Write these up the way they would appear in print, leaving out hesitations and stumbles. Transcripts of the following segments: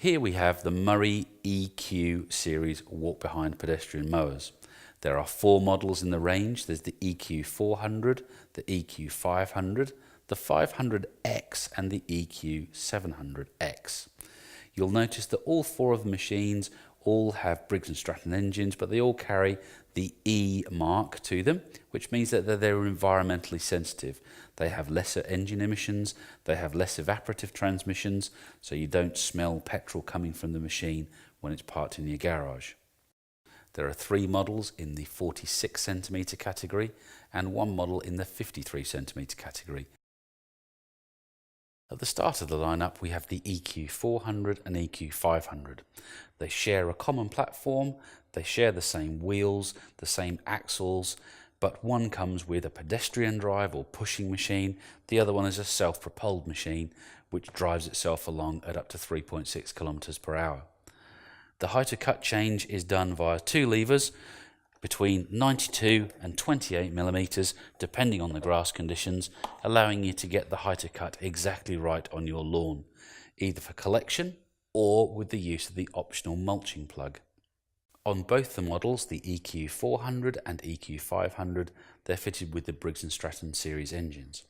Here we have the Murray EQ series walk-behind pedestrian mowers. There are 4 models in the range. There's the EQ 400, the EQ 500, the 500X and the EQ 700X. You'll notice that all 4 of the machines all have Briggs & Stratton engines, but they all carry the E mark to them, which means that they're environmentally sensitive. They have lesser engine emissions, they have less evaporative transmissions, so you don't smell petrol coming from the machine when it's parked in your garage. There are 3 models in the 46 centimetre category and 1 model in the 53 centimetre category. At the start of the lineup we have the EQ 400 and EQ 500. They share a common platform, they share the same wheels, the same axles, but one comes with a pedestrian drive or pushing machine, the other one is a self-propelled machine which drives itself along at up to 3.6 kilometers per hour. The height to cut change is done via 2 levers between 92 and 28 millimeters depending on the grass conditions, allowing you to get the height to cut exactly right on your lawn, either for collection or with the use of the optional mulching plug. On both the models, the EQ 400 and EQ 500, they're fitted with the Briggs & Stratton series engines.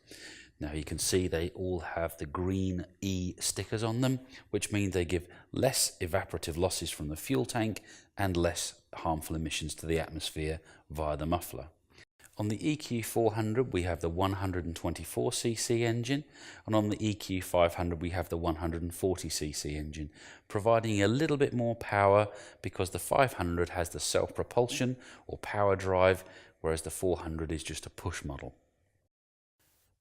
Now you can see they all have the green E stickers on them, which means they give less evaporative losses from the fuel tank and less harmful emissions to the atmosphere via the muffler. On the EQ 400 we have the 124cc engine, and on the EQ 500 we have the 140cc engine, providing a little bit more power because the 500 has the self-propulsion or power drive, whereas the 400 is just a push model.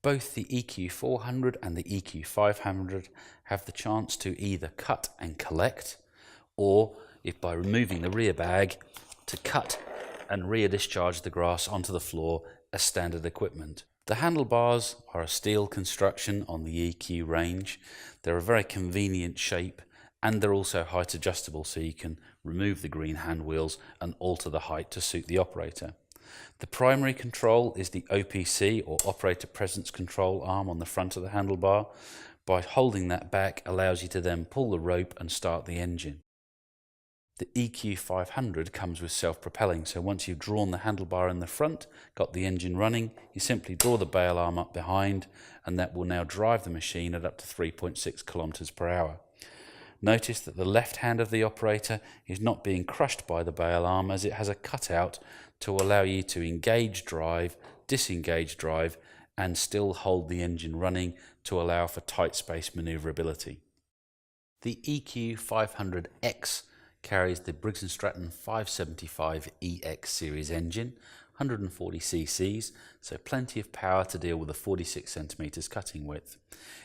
Both the EQ 400 and the EQ 500 have the chance to either cut and collect, or if by removing the rear bag, to cut and rear discharge the grass onto the floor as standard equipment. The handlebars are a steel construction on the EQ range. They're a very convenient shape and they're also height adjustable, so you can remove the green hand wheels and alter the height to suit the operator. The primary control is the OPC or operator presence control arm on the front of the handlebar. By holding that back allows you to then pull the rope and start the engine. The EQ 500 comes with self-propelling, so once you've drawn the handlebar in the front, got the engine running, you simply draw the bail arm up behind and that will now drive the machine at up to 3.6 kilometers per hour. Notice that the left hand of the operator is not being crushed by the bail arm, as it has a cutout to allow you to engage drive, disengage drive and still hold the engine running to allow for tight space manoeuvrability. The EQ 500X carries the Briggs & Stratton 575EX series engine, 140 cc's, so plenty of power to deal with a 46 centimeters cutting width.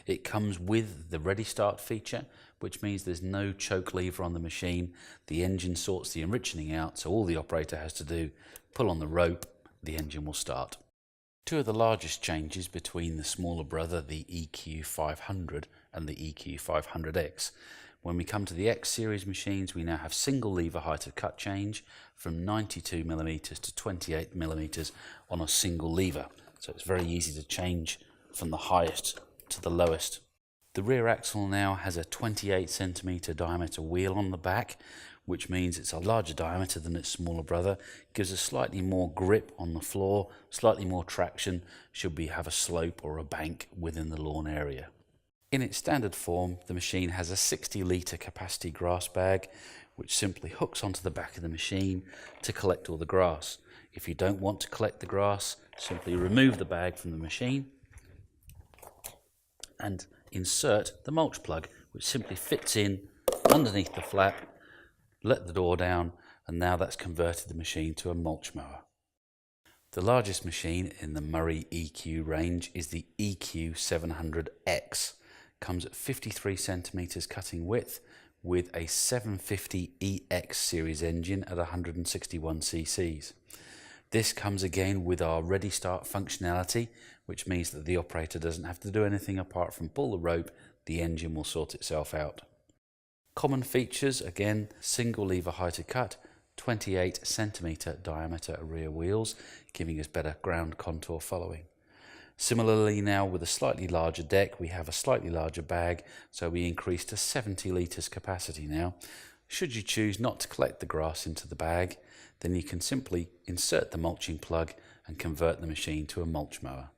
It comes with the ready start feature, which means there's no choke lever on the machine. The engine sorts the enrichening out, so all the operator has to do, pull on the rope, the engine will start. 2 of the largest changes between the smaller brother, the EQ 500 and the EQ 500X. When we come to the X series machines, we now have single lever height of cut change from 92 millimeters to 28 millimeters on a single lever. So it's very easy to change from the highest to the lowest. The rear axle now has a 28 centimeter diameter wheel on the back, which means it's a larger diameter than its smaller brother, gives us slightly more grip on the floor, slightly more traction should we have a slope or a bank within the lawn area. In its standard form, the machine has a 60 litre capacity grass bag, which simply hooks onto the back of the machine to collect all the grass. If you don't want to collect the grass, simply remove the bag from the machine and insert the mulch plug, which simply fits in underneath the flap, let the door down, and now that's converted the machine to a mulch mower. The largest machine in the Murray EQ range is the EQ 700X. Comes at 53 centimeters cutting width with a 750EX series engine at 161 cc's. This comes again with our ready start functionality, which means that the operator doesn't have to do anything apart from pull the rope, the engine will sort itself out. Common features, again, single lever height of cut, 28 centimeter diameter rear wheels, giving us better ground contour following. Similarly now with a slightly larger deck, we have a slightly larger bag, so we increase to 70 litres capacity now. Should you choose not to collect the grass into the bag, then you can simply insert the mulching plug and convert the machine to a mulch mower.